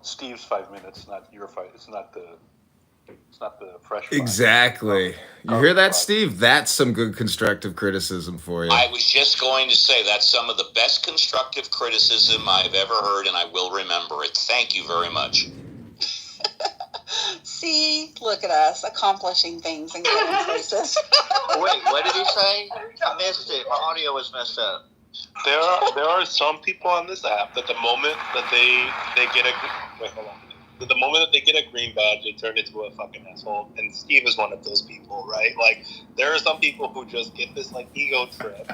Steve's 5 minutes, not your 5. It's not the fresh 5. Exactly. You hear that, Steve? That's some good constructive criticism for you. I was just going to say that's some of the best constructive criticism I've ever heard, and I will remember it. Thank you very much. See, look at us accomplishing things and getting places. Wait, what did he say? I missed it. My audio was messed up. There are some people on this app that the moment that they get the moment that they get a green badge, they turn into a fucking asshole. And Steve is one of those people, right? Like, there are some people who just get this like ego trip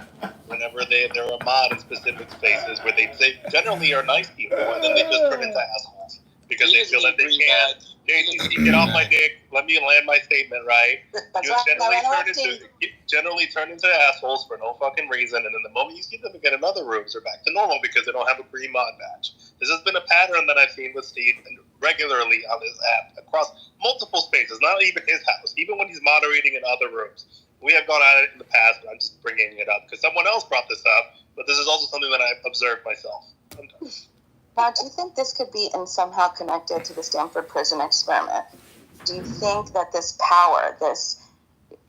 whenever they're a mod in specific spaces where they generally are nice people, and then they just turn into assholes because they feel that they can't. JCC, get off my dick. Let me land my statement, right? That's you right. generally turn into assholes for no fucking reason, and then the moment you see them again in other rooms, they're back to normal because they don't have a green mod badge. This has been a pattern that I've seen with Steve regularly on his app across multiple spaces, not even his house, even when he's moderating in other rooms. We have gone at it in the past, but I'm just bringing it up because someone else brought this up, but this is also something that I've observed myself sometimes. Now, do you think this could be somehow connected to the Stanford prison experiment? Do you think that this power,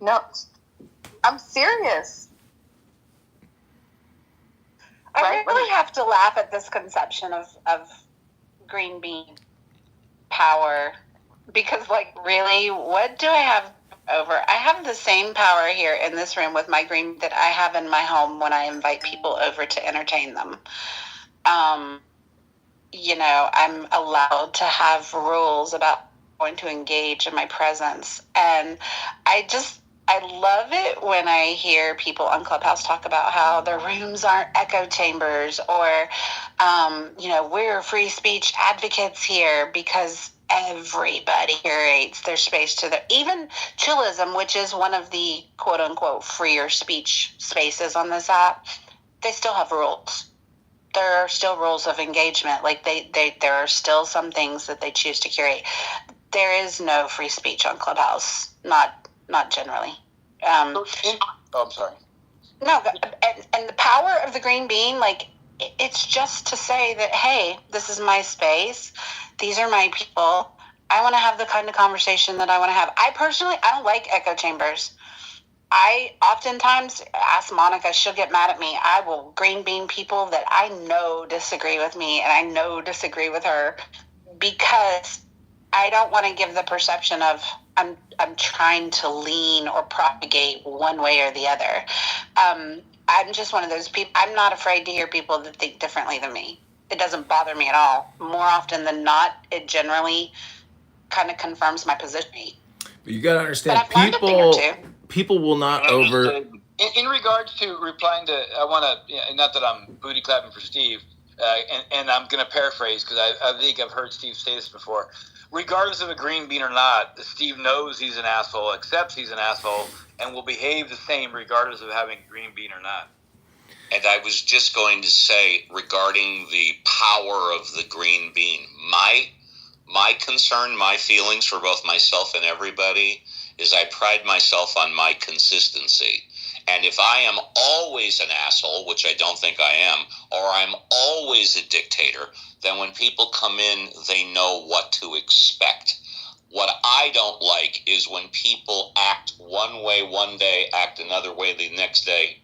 no, I'm serious. I really have to laugh at this conception of green bean power because, like, really, what do I have over? I have the same power here in this room with my green that I have in my home when I invite people over to entertain them. I'm allowed to have rules about going to engage in my presence. And I love it when I hear people on Clubhouse talk about how their rooms aren't echo chambers or, we're free speech advocates here because everybody curates their space to even Chillism, which is one of the quote unquote freer speech spaces on this app. They still have rules. There are still rules of engagement. Like there are still some things that they choose to curate. There is no free speech on Clubhouse, not generally. I'm sorry. No, and the power of the green bean, like it's just to say that, hey, this is my space. These are my people. I want to have the kind of conversation that I want to have. I don't like echo chambers. I oftentimes ask Monica, she'll get mad at me. I will green bean people that I know disagree with me and I know disagree with her because I don't want to give the perception of I'm trying to lean or propagate one way or the other. I'm just one of those people. I'm not afraid to hear people that think differently than me. It doesn't bother me at all. More often than not, it generally kind of confirms my position. But you got to understand, people will not over. In regards to replying to, I want to, not that I'm booty clapping for Steve, and I'm going to paraphrase because I think I've heard Steve say this before. Regardless of a green bean or not, Steve knows he's an asshole, accepts he's an asshole, and will behave the same regardless of having a green bean or not. And I was just going to say, regarding the power of the green bean, my concern, my feelings for both myself and everybody is I pride myself on my consistency. And if I am always an asshole, which I don't think I am, or I'm always a dictator, then when people come in, they know what to expect. What I don't like is when people act one way one day, act another way the next day.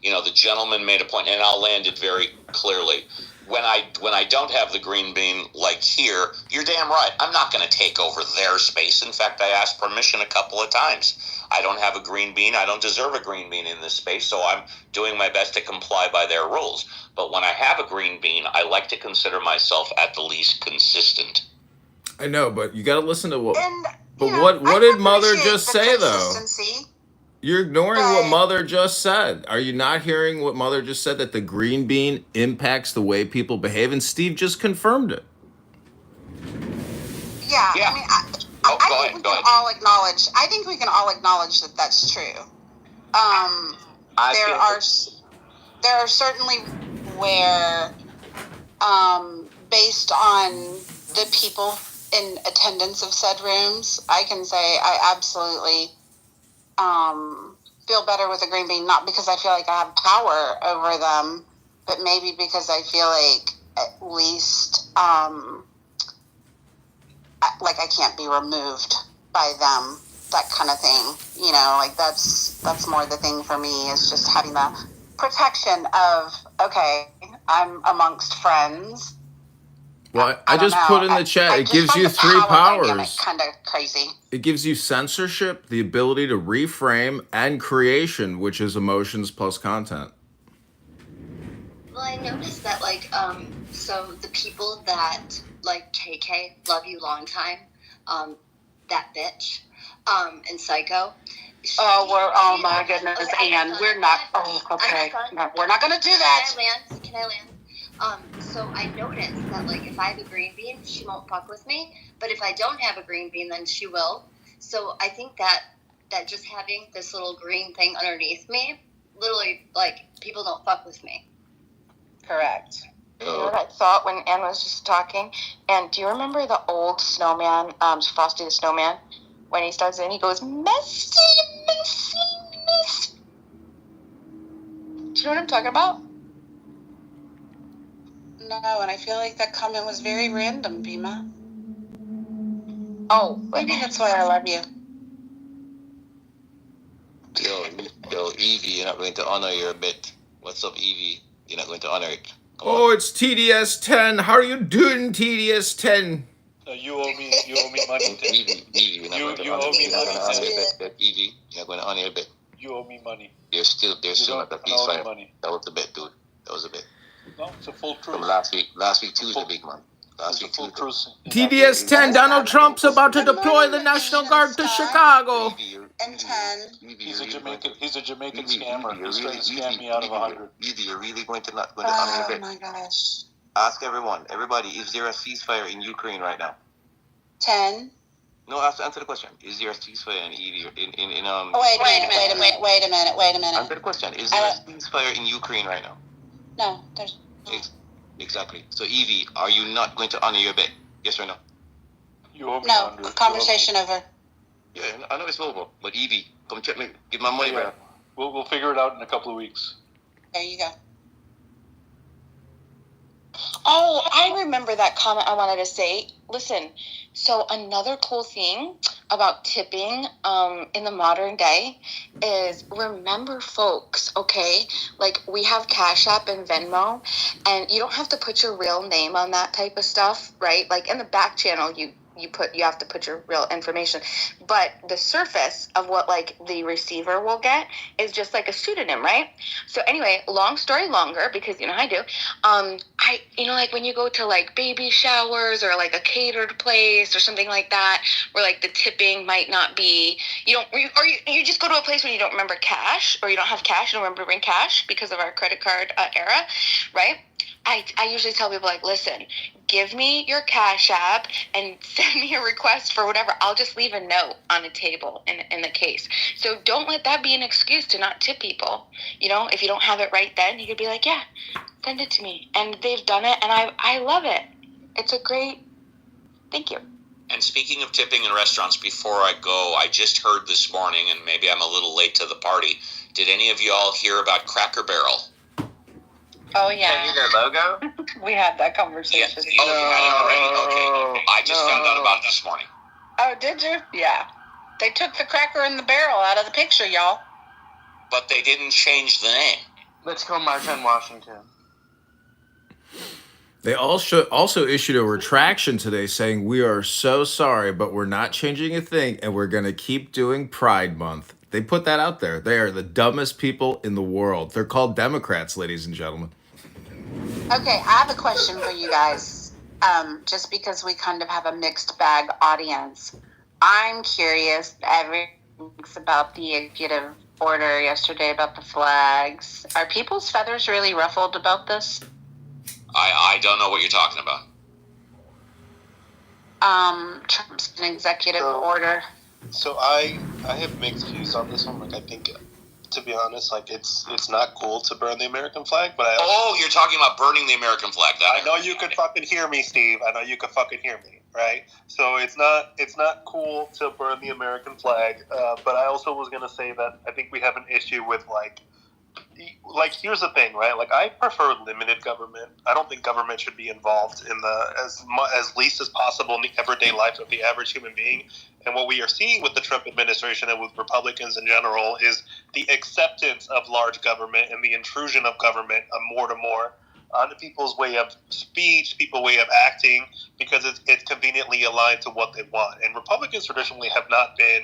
The gentleman made a point, and I'll land it very clearly. When I don't have the green bean like here, you're damn right. I'm not going to take over their space. In fact, I asked permission a couple of times. I don't have a green bean. I don't deserve a green bean in this space, so I'm doing my best to comply by their rules. But when I have a green bean, I like to consider myself at the least consistent. I know, but you got to listen to what. What did Mother just say though? You're ignoring what Mother just said. Are you not hearing what Mother just said, that the green bean impacts the way people behave? And Steve just confirmed it. Yeah. I mean, I think we can all acknowledge. I think we can all acknowledge that that's true. There are certainly where, based on the people in attendance of said rooms, I can say I absolutely feel better with a green bean, not because I feel like I have power over them, but maybe because I feel like at least like I can't be removed by them, that kind of thing. You know, like that's more the thing for me, is just having the protection of, okay, I'm amongst friends. Well, I just put in the chat, it gives you 3 powers. Kind of crazy. It gives you censorship, the ability to reframe, and creation, which is emotions plus content. Well, I noticed that, like, so the people that, like, KK, love you long time, that bitch, and Psycho. Oh my goodness, okay, and we're not, okay, no, we're not going to do that. Can I land? So I noticed that, like, if I have a green bean, she won't fuck with me, but if I don't have a green bean, then she will. So I think that just having this little green thing underneath me, literally, like, people don't fuck with me. Correct. You know what I thought when Anne was just talking? And do you remember the old snowman, Frosty the Snowman? When he starts and he goes, messy, messy, messy. Do you know what I'm talking about? No, and I feel like that comment was very random, Bima. Oh, maybe that's why I love you. Yo, Evie, you're not going to honor your bit. What's up, Evie? You're not going to honor it. Oh, it's TDS10. How are you doing, TDS10? You owe me money. Evie, you're not going to honor your bit. Evie, you're not going to honor your bit. You owe me money. There's still not a ceasefire. That was the bit, dude. That was a bit. No, it's a full truth. From last week Tuesday, big man. Last week full Tuesday. truth. TDS10, Donald Trump's about to deploy the National Guard to Chicago. And 10. He's a Jamaican scammer. He's trying to scam me out of 100. Evie, you're really going to honor your bit. Oh my gosh. Ask everybody, is there a ceasefire in Ukraine right now? 10. No, answer the question. Is there a ceasefire in Wait a minute. Answer the question. Is there a ceasefire in Ukraine right now? No, there's not. Exactly. So, Evie, are you not going to honor your bet? Yes or no? You owe me no, 100. conversation over. Yeah, I know it's over. But, Evie, come check me. Give my money back. We'll figure it out in a couple of weeks. There you go. Oh, I remember that comment I wanted to say. Listen, so another cool thing about tipping in the modern day is, remember, folks, okay? Like, we have Cash App and Venmo, and you don't have to put your real name on that type of stuff, right? Like, in the back channel, you have to put your real information, but the surface of what, like, the receiver will get is just like a pseudonym, right? So anyway, long story longer, because you know how I do, like when you go to like baby showers or like a catered place or something like that, where like the tipping might not be, you just go to a place when you don't remember cash, or you don't have cash, you don't remember to bring cash because of our credit card era, right? I usually tell people, like, listen, give me your Cash App and send me a request for whatever. I'll just leave a note on a table in the case. So don't let that be an excuse to not tip people. You know, if you don't have it right then, you could be like, yeah, send it to me. And they've done it, and I love it. It's a great, thank you. And speaking of tipping in restaurants, before I go, I just heard this morning, and maybe I'm a little late to the party, did any of you all hear about Cracker Barrel? Oh, yeah. Is their logo? We had that conversation. Yeah. Oh, you had it already? Okay. I just found out about it this morning. Oh, did you? Yeah. They took the Cracker in the Barrel out of the picture, y'all. But they didn't change the name. Let's go Martin Washington. They also issued a retraction today saying, we are so sorry, but we're not changing a thing, and we're going to keep doing Pride Month. They put that out there. They are the dumbest people in the world. They're called Democrats, ladies and gentlemen. Okay, I have a question for you guys. Just because we kind of have a mixed bag audience, I'm curious. Everything's about the executive order yesterday about the flags. Are people's feathers really ruffled about this? I don't know what you're talking about. Trump's an executive order. So I have mixed views on this one. Like, I think, to be honest, like it's not cool to burn the American flag. But you're talking about burning the American flag. I know you could fucking hear me, Steve. I know you could fucking hear me, right? So it's not cool to burn the American flag. But I also was gonna say that I think we have an issue with like like, here's the thing, right? Like, I prefer limited government. I don't think government should be involved in as least as possible in the everyday life of the average human being. And what we are seeing with the Trump administration and with Republicans in general is the acceptance of large government and the intrusion of government more to more onto people's way of speech, people's way of acting, because it's conveniently aligned to what they want. And Republicans traditionally have not been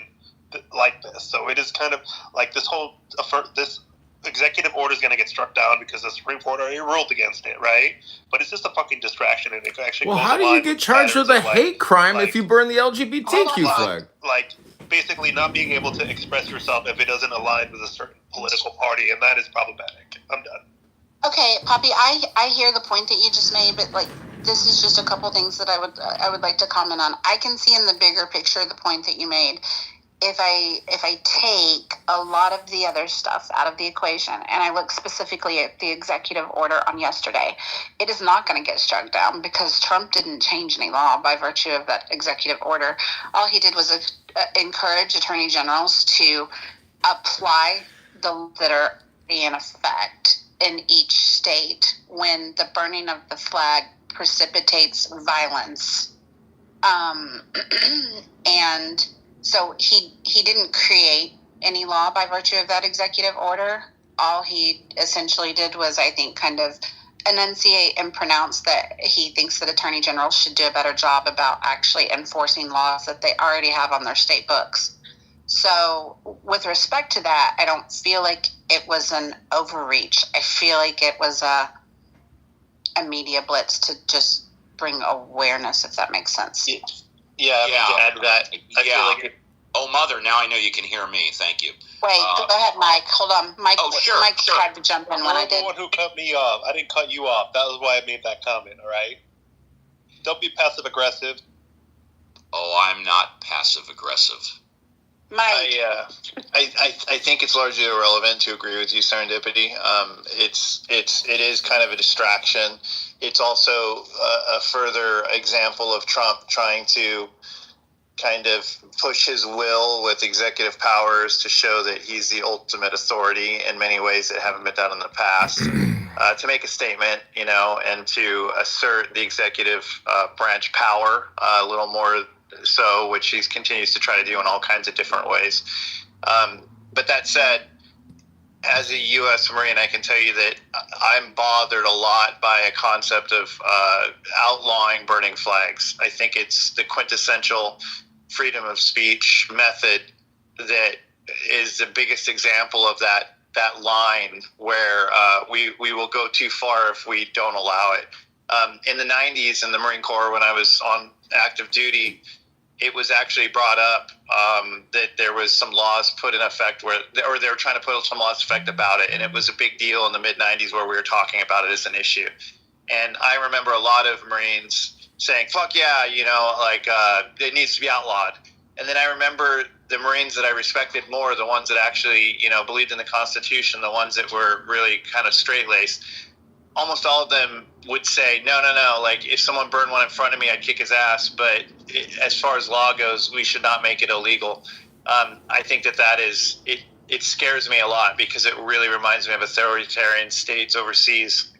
like this. So it is kind of like this executive order is going to get struck down because the Supreme Court already ruled against it, right? But it's just a fucking distraction, and it actually. Well, how do you get charged with a hate crime if you burn the LGBTQ flag? Like, basically not being able to express yourself if it doesn't align with a certain political party, and that is problematic. I'm done. Okay, Poppy, I hear the point that you just made, but like, this is just a couple things that I would like to comment on. I can see in the bigger picture the point that you made. If I take a lot of the other stuff out of the equation and I look specifically at the executive order on yesterday, it is not going to get struck down because Trump didn't change any law by virtue of that executive order. All he did was encourage attorney generals to apply the laws that are in effect in each state when the burning of the flag precipitates violence. And so he didn't create any law by virtue of that executive order. All he essentially did was, I think, kind of enunciate and pronounce that he thinks that attorney generals should do a better job about actually enforcing laws that they already have on their state books. So with respect to that, I don't feel like it was an overreach. I feel like it was a media blitz to just bring awareness, if that makes sense. Yeah, I mean, to add to that, I feel like Mother, now I know you can hear me. Thank you. Wait, go ahead, Mike. Hold on. Mike Sure. tried to jump in when I did. You're the one who cut me off. I didn't cut you off. That was why I made that comment, all right? Don't be passive-aggressive. Oh, I'm not passive-aggressive. Mike. I think it's largely irrelevant to agree with you, Serendipity. It is kind of a distraction. It's also a further example of Trump trying to kind of push his will with executive powers to show that he's the ultimate authority in many ways that haven't been done in the past, to make a statement, and to assert the executive branch power a little more so, which he continues to try to do in all kinds of different ways. But that said, as a U.S. Marine, I can tell you that I'm bothered a lot by a concept of outlawing burning flags. I think it's the quintessential freedom of speech method that is the biggest example of that line where we will go too far if we don't allow it. In the 90s in the Marine Corps, when I was on active duty, it was actually brought up that there was some laws put in effect they were trying to put some laws in effect about it. And it was a big deal in the mid-90s where we were talking about it as an issue. And I remember a lot of Marines saying, fuck yeah, it needs to be outlawed. And then I remember the Marines that I respected more, the ones that actually, believed in the Constitution, the ones that were really kind of straight-laced, almost all of them would say, no, like if someone burned one in front of me, I'd kick his ass. But as far as law goes, we should not make it illegal. I think that is, it scares me a lot because it really reminds me of authoritarian states overseas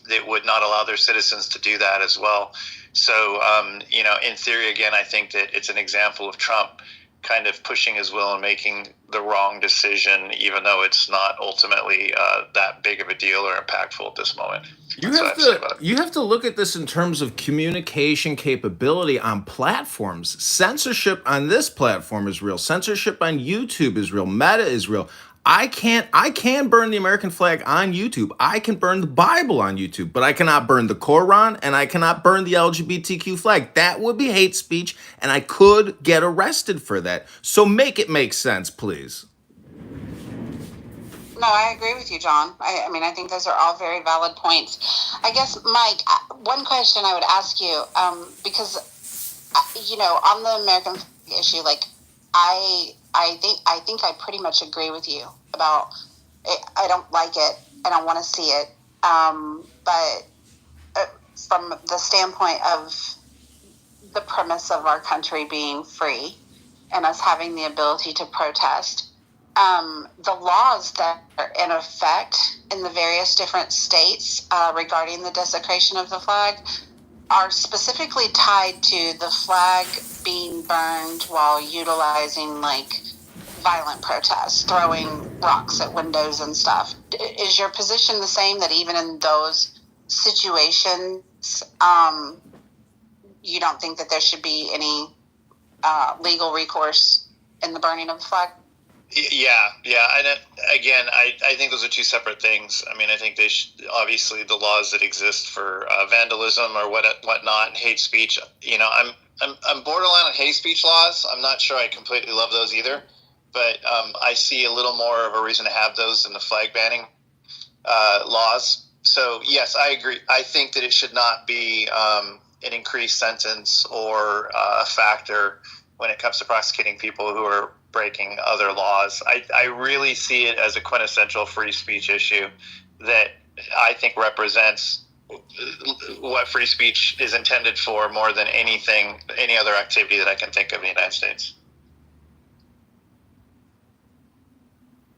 that would not allow their citizens to do that as well. So, in theory, again, I think that it's an example of Trump kind of pushing his will and making the wrong decision, even though it's not ultimately that big of a deal or impactful at this moment. You have to look at this in terms of communication capability on platforms. Censorship on this platform is real. Censorship on YouTube is real. Meta is real. I can burn the American flag on YouTube. I can burn the Bible on YouTube, but I cannot burn the Quran and I cannot burn the LGBTQ flag. That would be hate speech, and I could get arrested for that. So make it make sense, please. No, I agree with you, John. I mean, I think those are all very valid points. I guess, Mike, one question I would ask you, because, on the American flag issue, I think I pretty much agree with you about it. I don't like it. I don't want to see it. But from the standpoint of the premise of our country being free and us having the ability to protest, the laws that are in effect in the various different states regarding the desecration of the flag are specifically tied to the flag being burned while utilizing like violent protests, throwing rocks at windows and stuff. Is your position the same, that even in those situations, you don't think that there should be any legal recourse in the burning of the flag? Yeah. And again, I think those are two separate things. I mean, I think they should, obviously the laws that exist for vandalism or whatnot, hate speech. You know, I'm borderline on hate speech laws. I'm not sure I completely love those either, but I see a little more of a reason to have those than the flag banning laws. So yes, I agree. I think that it should not be an increased sentence or a factor when it comes to prosecuting people who are breaking other laws. I really see it as a quintessential free speech issue that I think represents what free speech is intended for more than anything, any other activity that I can think of in the United States.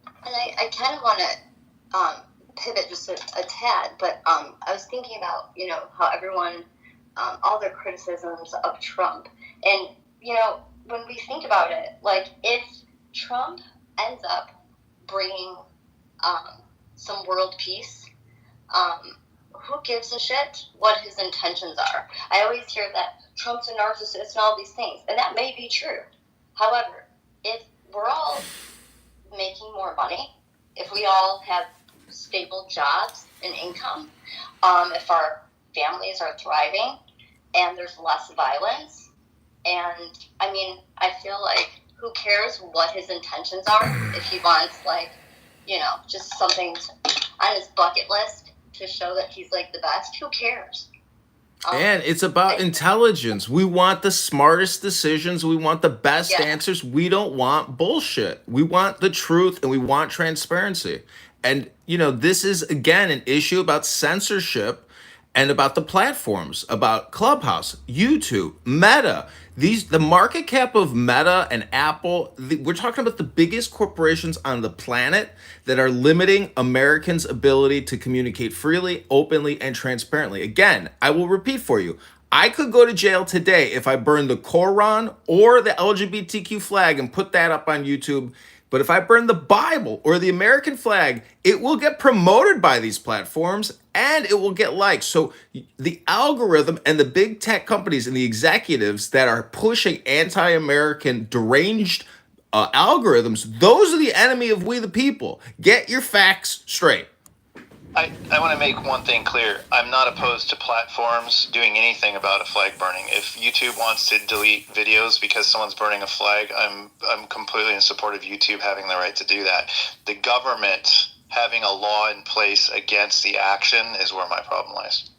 And I kind of want to pivot just a tad, but I was thinking about, you know, how everyone, all their criticisms of Trump. And, you know, when we think about it, like, if Trump ends up bringing some world peace, who gives a shit what his intentions are? I always hear that Trump's a narcissist and all these things, and that may be true. However, if we're all making more money, if we all have stable jobs and income, if our families are thriving and there's less violence, and I mean, I feel like who cares what his intentions are? If he wants, like, you know, just something on his bucket list to show that he's like the best, who cares? And it's about intelligence. We want the smartest decisions. We want the best answers. We don't want bullshit. We want the truth and we want transparency. And, you know, this is, again, an issue about censorship and about the platforms, about Clubhouse, YouTube, Meta. The market cap of Meta and Apple, we're talking about the biggest corporations on the planet that are limiting Americans' ability to communicate freely, openly, and transparently. Again, I will repeat for you. I could go to jail today if I burned the Quran or the LGBTQ flag and put that up on YouTube. But if I burn the Bible or the American flag, it will get promoted by these platforms and it will get likes. So the algorithm and the big tech companies and the executives that are pushing anti-American deranged algorithms, those are the enemy of we the people. Get your facts straight. I want to make one thing clear. I'm not opposed to platforms doing anything about a flag burning. If YouTube wants to delete videos because someone's burning a flag, I'm completely in support of YouTube having the right to do that. The government having a law in place against the action is where my problem lies.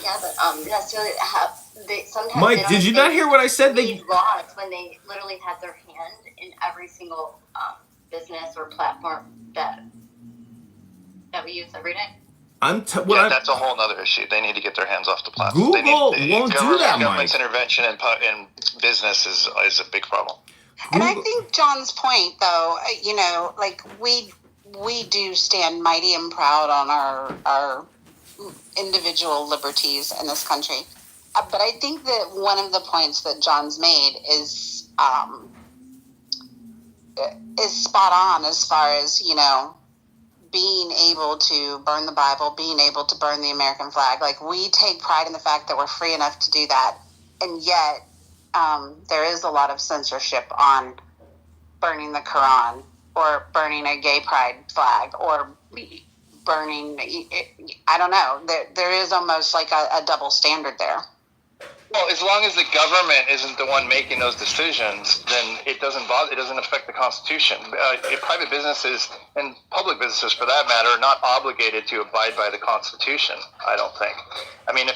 Yeah, but necessarily sometimes Mike, did you not hear what I said? They laws when they literally have their hand in every single business or platform that we use every day. That's a whole other issue. They need to get their hands off the platform. Google won't do that, Mike. Government's intervention in business is a big problem. And I think John's point, though, you know, like we do stand mighty and proud on our individual liberties in this country. But I think that one of the points that John's made is spot on as far as, you know, being able to burn the Bible, being able to burn the American flag. Like, we take pride in the fact that we're free enough to do that. And yet there is a lot of censorship on burning the Quran or burning a gay pride flag or burning, I don't know. There is almost like a double standard there. Well, as long as the government isn't the one making those decisions, then it doesn't bother. It doesn't affect the Constitution. Private businesses and public businesses, for that matter, are not obligated to abide by the Constitution. I don't think. I mean,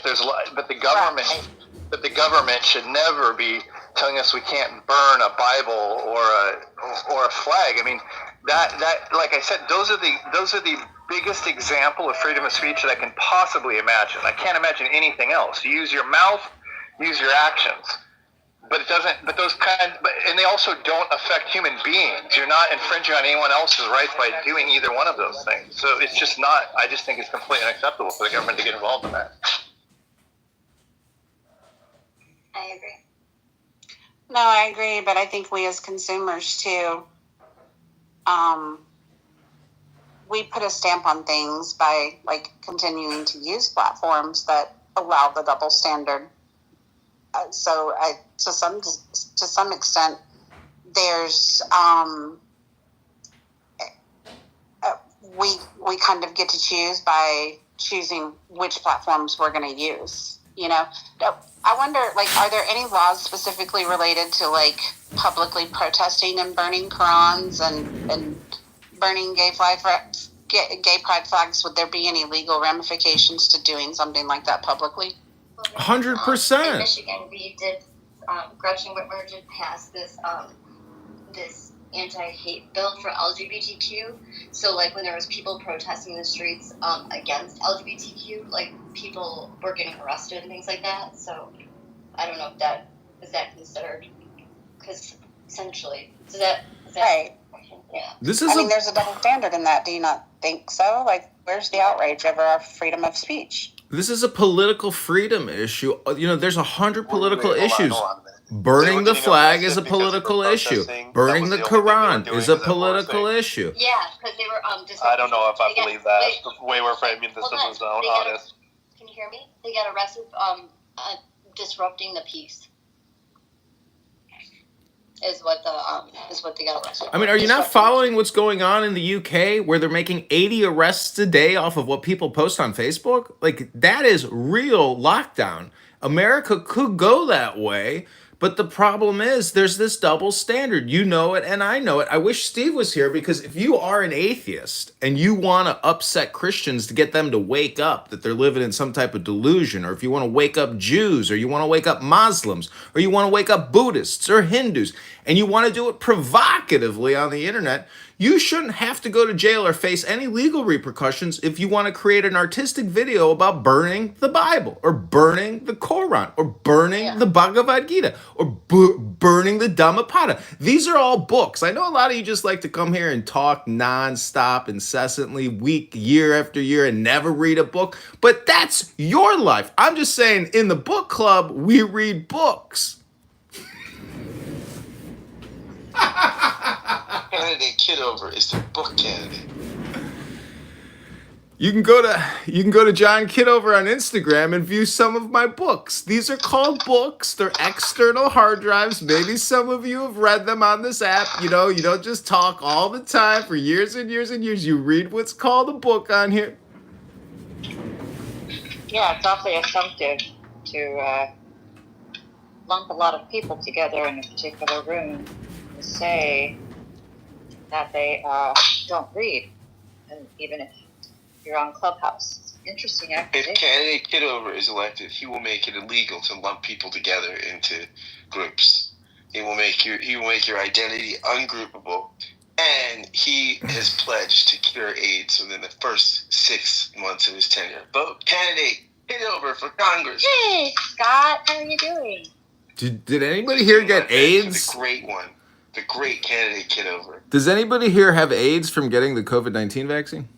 but the government should never be telling us we can't burn a Bible or a flag. I mean, that like I said, those are the biggest example of freedom of speech that I can possibly imagine. I can't imagine anything else. Use your mouth. Use your actions. But it doesn't. But those and they also don't affect human beings. You're not infringing on anyone else's rights by doing either one of those things. So it's just not. I just think it's completely unacceptable for the government to get involved in that. I agree. No, I agree, but I think we as consumers too, we put a stamp on things by like continuing to use platforms that allow the double standard. So to some extent, there's we kind of get to choose by choosing which platforms we're going to use. You know, I wonder, like, are there any laws specifically related to like publicly protesting and burning Qurans and burning gay pride flags? Would there be any legal ramifications to doing something like that publicly? 100%. In Michigan, we did. Gretchen Whitmer did pass this anti-hate bill for LGBTQ. So, like, when there was people protesting in the streets against LGBTQ, like, people were getting arrested and things like that. So, I don't know if that is that considered, because essentially, is that right? Yeah. I mean, there's a double standard in that. Do you not think so? Like, where's the outrage over our freedom of speech? This is a political freedom issue. You know, there's 100 political issues. Hold on a minute. Burning the flag is a political issue. Burning the Quran is a political issue. Yeah, because they were I don't know if I believe that. The way we're framing this is honest. Can you hear me? They got arrested disrupting the peace. Is what they got arrested. I mean, are you not following what's going on in the UK where they're making 80 arrests a day off of what people post on Facebook? Like, that is real lockdown. America could go that way, but the problem is there's this double standard. You know it and I know it. I wish Steve was here, because if you are an atheist and you want to upset Christians to get them to wake up that they're living in some type of delusion, or if you want to wake up Jews, or you want to wake up Muslims, or you want to wake up Buddhists or Hindus, and you want to do it provocatively on the internet, you shouldn't have to go to jail or face any legal repercussions if you want to create an artistic video about burning the Bible, or burning the Quran, or burning the Bhagavad Gita, or burning the Dhammapada. These are all books. I know a lot of you just like to come here and talk nonstop, incessantly, year after year, and never read a book, but that's your life. I'm just saying, in the book club, we read books. Candidate Kitover is the book candidate. You can go to John Kitover on Instagram and view some of my books. These are called books. They're external hard drives. Maybe some of you have read them on this app. You know, you don't just talk all the time for years and years and years. You read what's called a book on here. Yeah, it's awfully assumptive to lump a lot of people together in a particular room and say that they don't read, and even if you're on Clubhouse. It's interesting accusation. If candidate Kitover is elected, he will make it illegal to lump people together into groups. He will make your identity ungroupable, and he has pledged to cure AIDS within the first 6 months of his tenure. Vote candidate Kitover for Congress. Hey, Scott, how are you doing? Did anybody here get AIDS? The great one. The great candidate Kitover. Does anybody here have AIDS from getting the COVID-19 vaccine?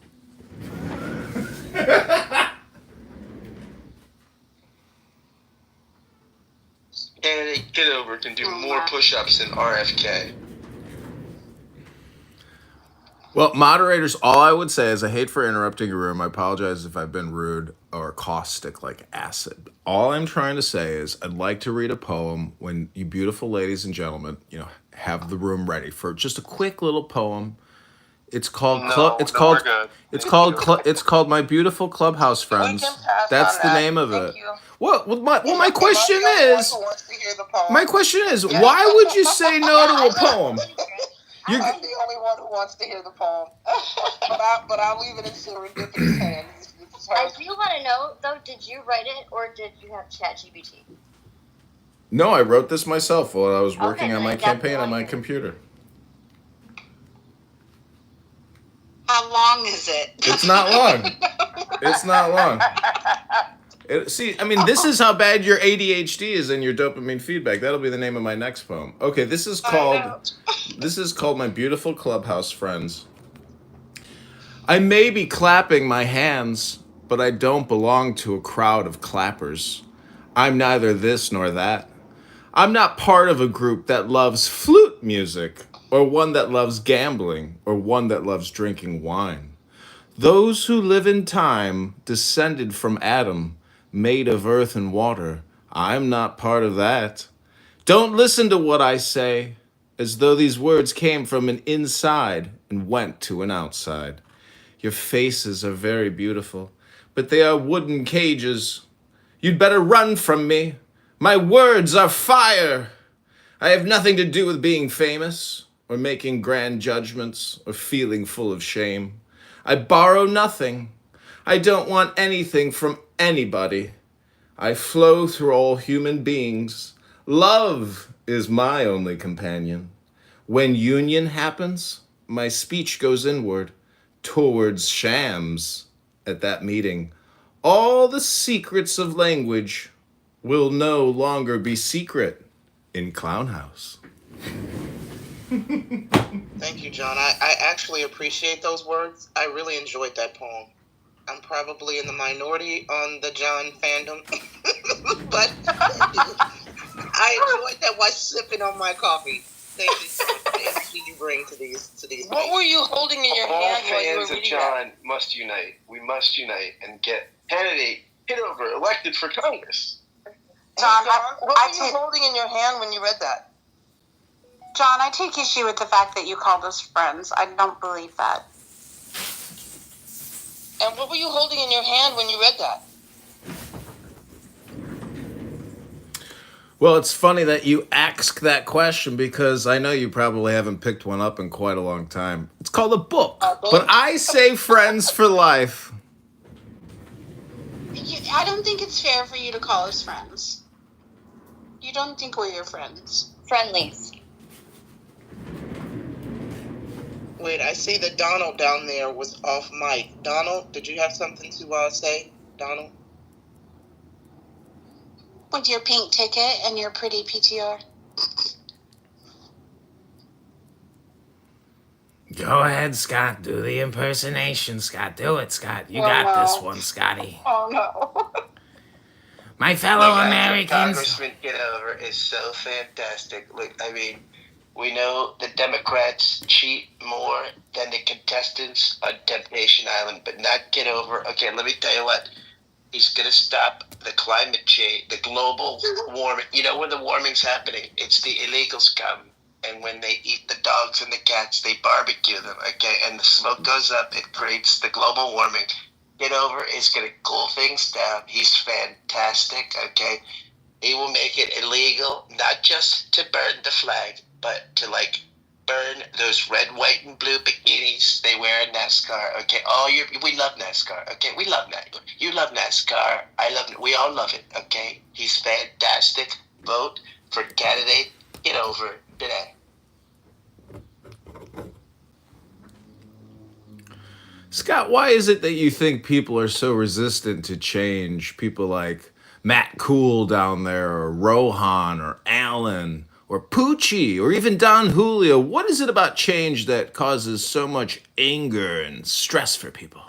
Candidate Kitover can do more push-ups than RFK. Well, moderators, all I would say is I hate for interrupting a room. I apologize if I've been rude or caustic like acid. All I'm trying to say is I'd like to read a poem when you beautiful ladies and gentlemen, have the room ready for just a quick little poem. It's called it's called My Beautiful Clubhouse Friends. That's the name of it. Well, my question is, why would you say no to a poem? I'm the only one who wants to hear the poem, but I'll leave it in Serendipity's hands. I do want to know, though, did you write it or did you have ChatGPT? No, I wrote this myself while I was working on my campaign on my computer. How long is it? It's not long. It's not long. See, I mean, this is how bad your ADHD is and your dopamine feedback. That'll be the name of my next poem. Okay, this is called My Beautiful Clubhouse Friends. I may be clapping my hands, but I don't belong to a crowd of clappers. I'm neither this nor that. I'm not part of a group that loves flute music, or one that loves gambling, or one that loves drinking wine. Those who live in time, descended from Adam, made of earth and water, I'm not part of that. Don't listen to what I say, as though these words came from an inside and went to an outside. Your faces are very beautiful, but they are wooden cages. You'd better run from me. My words are fire. I have nothing to do with being famous, or making grand judgments, or feeling full of shame. I borrow nothing. I don't want anything from anybody. I flow through all human beings. Love is my only companion. When union happens, my speech goes inward, towards shams at that meeting. All the secrets of language will no longer be secret in Clown House. Thank you, John. I actually appreciate those words. I really enjoyed that poem. I'm probably in the minority on the John fandom, but I enjoyed that while sipping on my coffee. Thank you so much for the energy you bring to these. What were you holding in your hand while you were All fans of reading John must unite. We must unite and get candidate Kitover elected for Congress. John, what were you holding in your hand when you read that? John, I take issue with the fact that you called us friends. I don't believe that. And what were you holding in your hand when you read that? Well, it's funny that you ask that question because I know you probably haven't picked one up in quite a long time. It's called a book. But I say friends for life. I don't think it's fair for you to call us friends. You don't think we're your friends. Friendlies. Wait, I see that Donald down there was off mic. Donald, did you have something to say? Donald? With your pink ticket and your pretty PTR. Go ahead, Scott. Do the impersonation, Scott. Do it, Scott. You got this one, Scotty. Oh, no. My fellow Look, Americans. Congressman Kitover is so fantastic. Look, I mean, we know the Democrats cheat more than the contestants on Temptation Island, but not Kitover. Okay, let me tell you what. He's going to stop the climate change, the global warming. You know where the warming's happening? It's the illegals come. And when they eat the dogs and the cats, they barbecue them, okay? And the smoke goes up. It creates the global warming. Kitover is going to cool things down. He's fantastic, okay? He will make it illegal, not just to burn the flag, but to, like, burn those red, white, and blue bikinis they wear in NASCAR, okay? We love NASCAR, okay? We love NASCAR. You love NASCAR. I love it. We all love it, okay? He's fantastic. Vote for candidate Kitover today. Scott, why is it that you think people are so resistant to change? People like Matt Cool down there, or Rohan, or Alan, or Poochie, or even Don Julio. What is it about change that causes so much anger and stress for people?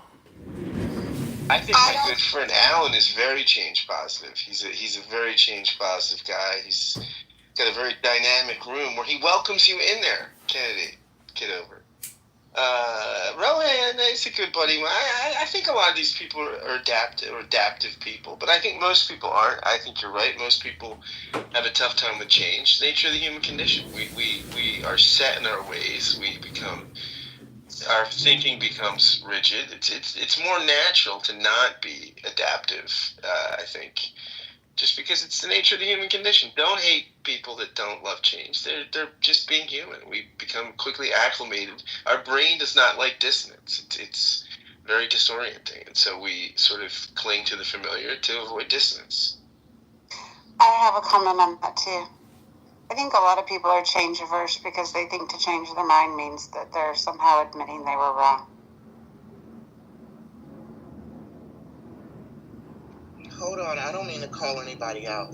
I think my good friend Alan is very change positive. He's a very change positive guy. He's got a very dynamic room where he welcomes you in there, candidate Kitover. Rohan is a good buddy. I think a lot of these people are adaptive people, but I think most people aren't. I think you're right. Most people have a tough time with change. Nature of the human condition. We are set in our ways. Our thinking becomes rigid. It's more natural to not be adaptive. I think. Just because it's the nature of the human condition. Don't hate people that don't love change. They're just being human. We become quickly acclimated. Our brain does not like dissonance. It's very disorienting. And so we sort of cling to the familiar to avoid dissonance. I have a comment on that too. I think a lot of people are change averse because they think to change their mind means that they're somehow admitting they were wrong. Hold on, I don't mean to call anybody out.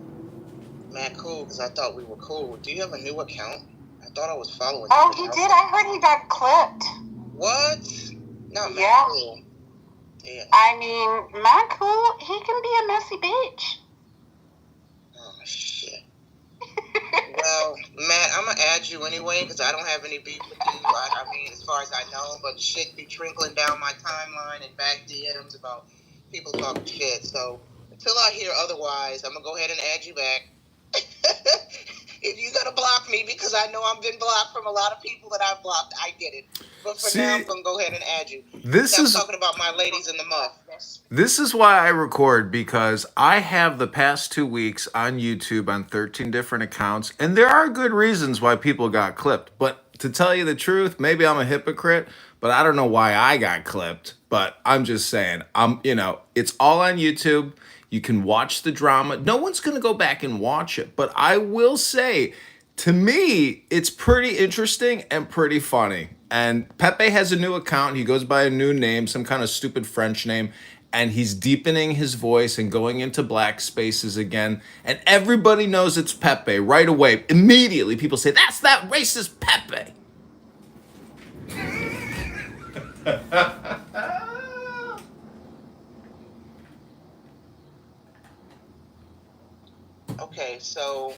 Matt Cool, because I thought we were cool. Do you have a new account? I thought I was following you. Oh, he did. I heard he got clipped. What? No, Matt Yeah. Cool. Yeah. I mean, Matt Cool, he can be a messy bitch. Oh, shit. Well, Matt, I'm going to add you anyway because I don't have any beef with you. I mean, as far as I know, but shit be trickling down my timeline and back DMs about people talking shit. So until I hear otherwise, I'm going to go ahead and add you back. If you're going to block me, because I know I've been blocked from a lot of people that I've blocked, I get it. But for now, I'm going to go ahead and add you. Stop talking about my ladies in the muff. This is why I record, because I have the past 2 weeks on YouTube on 13 different accounts, and there are good reasons why people got clipped. But to tell you the truth, maybe I'm a hypocrite, but I don't know why I got clipped. But I'm just saying, it's all on YouTube. You can watch the drama. No one's going to go back and watch it. But I will say, to me, it's pretty interesting and pretty funny. And Pepe has a new account. He goes by a new name, some kind of stupid French name. And he's deepening his voice and going into black spaces again. And everybody knows it's Pepe right away. Immediately, people say, that's that racist Pepe. Okay, so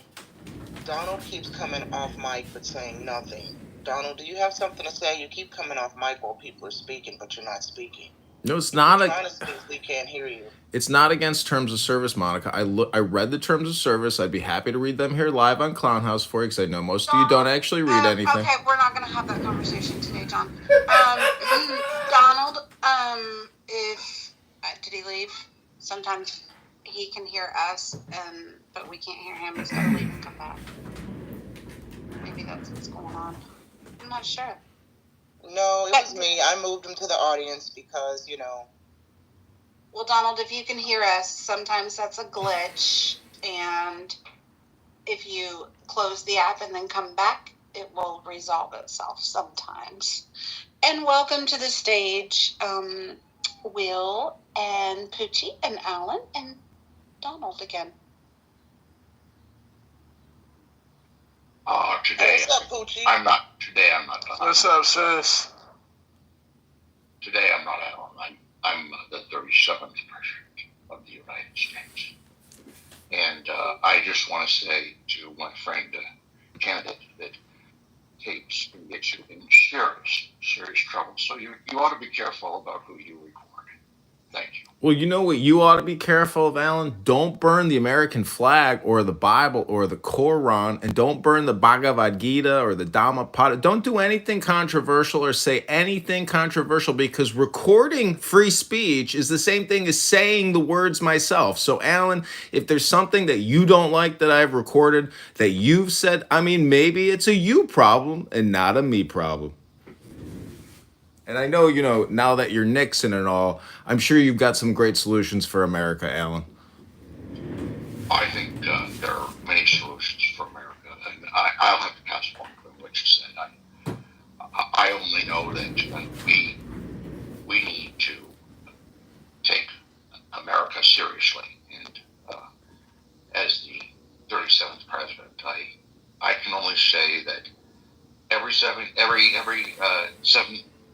Donald keeps coming off mic but saying nothing. Donald, do you have something to say? You keep coming off mic while people are speaking, but you're not speaking. No, it's not. Trying to speak, we can't hear you. It's not against terms of service, Monica. I read the terms of service. I'd be happy to read them here live on Clown House for you, because I know most of you don't actually read anything. Okay, we're not going to have that conversation today, John. Donald, did he leave? Sometimes he can hear us, but we can't hear him. He's got to leave and come back. Maybe that's what's going on. I'm not sure. No, it was me. I moved him to the audience because, Well, Donald, if you can hear us, sometimes that's a glitch. And if you close the app and then come back, it will resolve itself sometimes. And welcome to the stage, Will and Poochie and Alan and Donald again. Today what's up, Poochie? I'm not. What's up, sis? Today I'm not Alan. I'm the 37th president of the United States, and I just want to say to my friend candidate that tapes can get you in serious trouble. So you ought to be careful about who you record. Thank you. Well, you know what you ought to be careful of, Alan? Don't burn the American flag or the Bible or the Quran, and don't burn the Bhagavad Gita or the Dhammapada. Don't do anything controversial or say anything controversial, because recording free speech is the same thing as saying the words myself. So, Alan, if there's something that you don't like that I've recorded, that you've said, maybe it's a you problem and not a me problem. And I know, now that you're Nixon and all, I'm sure you've got some great solutions for America, Alan. I think there are many solutions for America, and I'll have to pass on what you said. I only know that we need to take America seriously, and as the 37th president, I can only say that every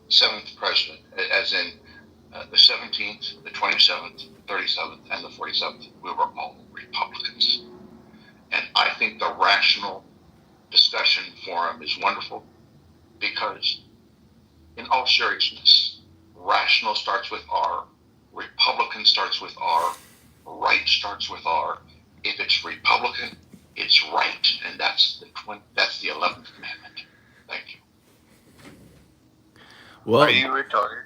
seventh president, as in the 17th, the 27th, 37th, and the 47th, we were all Republicans. And I think the rational discussion forum is wonderful, because in all seriousness, rational starts with R, Republican starts with R, right starts with R. If it's Republican, it's right, and that's the 11th Commandment. Thank you. Well, Are you retarded?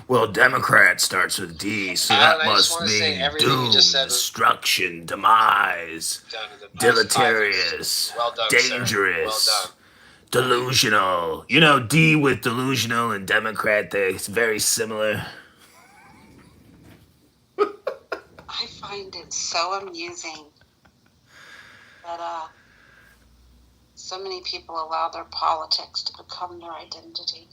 well, Democrat starts with D, so that must mean doom, destruction, demise, deleterious, Well done, dangerous, sir. Well done. delusional. D with delusional and Democrat, it's very similar. I find it so amusing that so many people allow their politics to become their identity.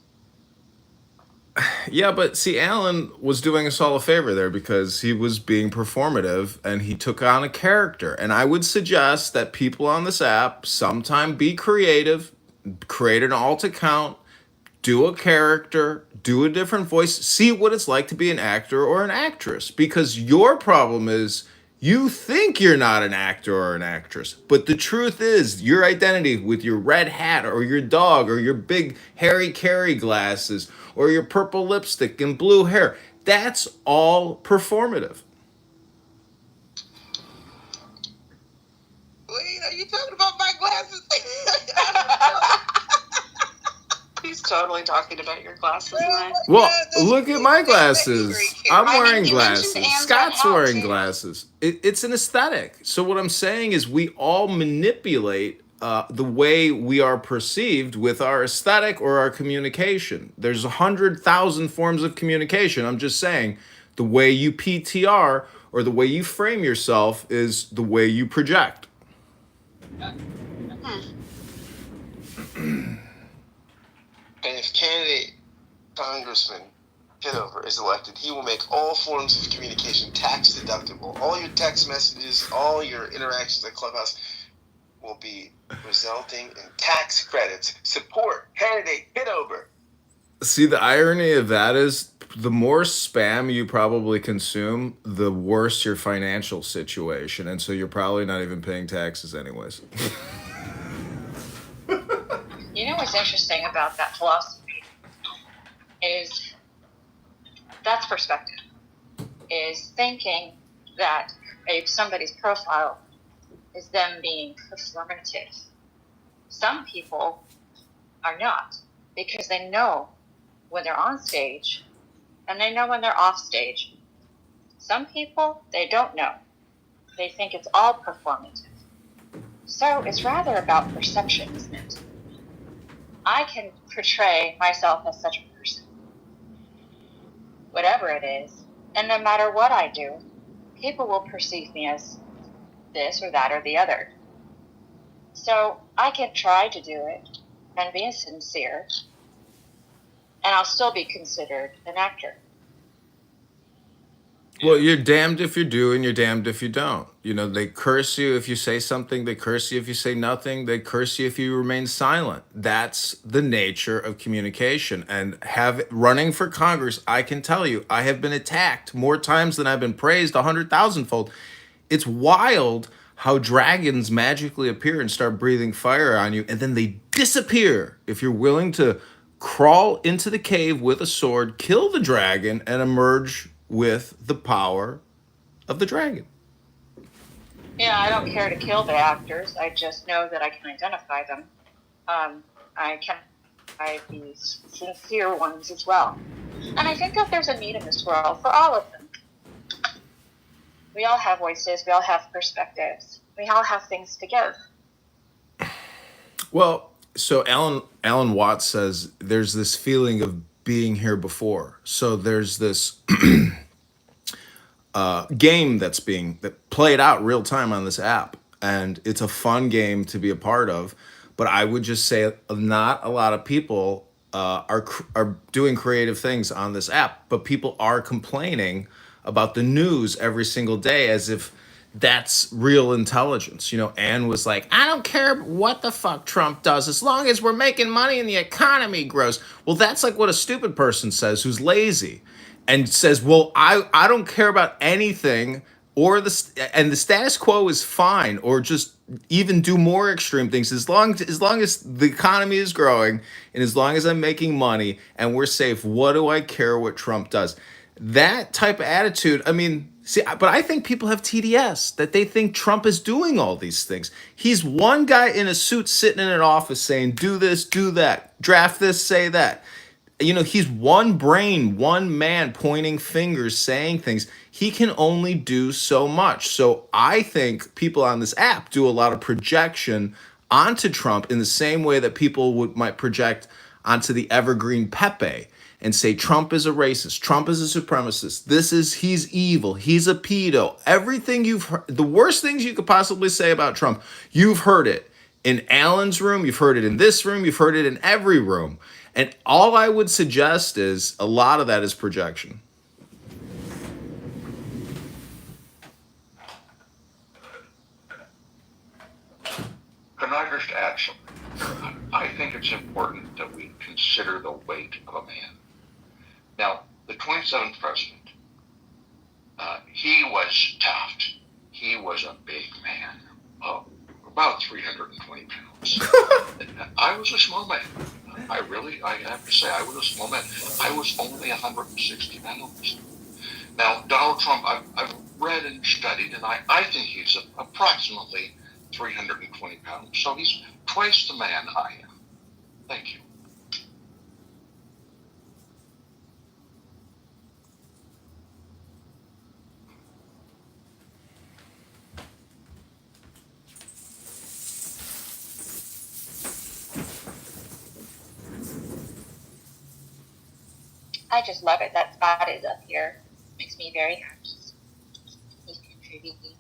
Yeah, but see, Alan was doing us all a favor there because he was being performative and he took on a character. And I would suggest that people on this app sometime be creative, create an alt account, do a character, do a different voice, see what it's like to be an actor or an actress. Because your problem is you think you're not an actor or an actress. But the truth is, your identity with your red hat or your dog or your big Harry Carey glasses or your purple lipstick and blue hair, that's all performative. Wait, are you talking about my glasses? He's totally talking about your glasses, Mike. Well, look at my glasses. I'm wearing glasses. Scott's wearing glasses. It's an aesthetic. So what I'm saying is we all manipulate the way we are perceived with our aesthetic or our communication. There's 100,000 forms of communication. I'm just saying the way you PTR or the way you frame yourself is the way you project. And if candidate Congressman Kitover is elected, he will make all forms of communication tax deductible. All your text messages, all your interactions at Clubhouse will be resulting in tax credits. Support candidate Kitover. See, the irony of that is the more spam you probably consume, the worse your financial situation. And so you're probably not even paying taxes anyways. You know what's interesting about that philosophy is that's perspective, is thinking that if somebody's profile is them being performative. Some people are not, because they know when they're on stage and they know when they're off stage. Some people, they don't know. They think it's all performative. So it's rather about perception, isn't it? I can portray myself as such a person, whatever it is, and no matter what I do, people will perceive me as this or that or the other. So I can try to do it and be sincere, and I'll still be considered an actor. Well, you're damned if you do and you're damned if you don't. You know, they curse you if you say something. They curse you if you say nothing. They curse you if you remain silent. That's the nature of communication. And running for Congress, I can tell you, I have been attacked more times than I've been praised 100,000-fold. It's wild how dragons magically appear and start breathing fire on you, and then they disappear if you're willing to crawl into the cave with a sword, kill the dragon, and emerge with the power of the dragon. Yeah, I don't care to kill the actors. I just know that I can identify them. I can the sincere ones as well. And I think that there's a need in this world for all of them. We all have voices. We all have perspectives. We all have things to give. Well, so Alan Watts says there's this feeling of being here before. So there's this game that played out real time on this app, and it's a fun game to be a part of. But I would just say not a lot of people are doing creative things on this app, but people are complaining about the news every single day as if that's real intelligence. You know, Anne was like, I don't care what the fuck Trump does as long as we're making money and the economy grows. Well, that's like what a stupid person says who's lazy and says, well, I don't care about anything or the status quo is fine, or just even do more extreme things as long as the economy is growing and as long as I'm making money and we're safe. What do I care what Trump does? That type of attitude, I mean, see, but I think people have TDS, that they think Trump is doing all these things. He's one guy in a suit sitting in an office saying, do this, do that, draft this, say that. You know, he's one brain, one man pointing fingers, saying things. He can only do so much. So I think people on this app do a lot of projection onto Trump in the same way that people might project onto the evergreen Pepe and say Trump is a racist, Trump is a supremacist, he's evil, he's a pedo. Everything you've heard, the worst things you could possibly say about Trump, you've heard it in Alan's room, you've heard it in this room, you've heard it in every room. And all I would suggest is a lot of that is projection. Can I just add something? I think it's important that we consider the weight of a man. Now, the 27th president, he was tough. He was a big man, about 320 pounds. I was a small man. I have to say, I was a small man. I was only 160 pounds. Now, Donald Trump, I've read and studied, and I think he's approximately 320 pounds. So he's twice the man I am. Thank you. I just love it that Scott is up here. Makes me very happy. He's contributing.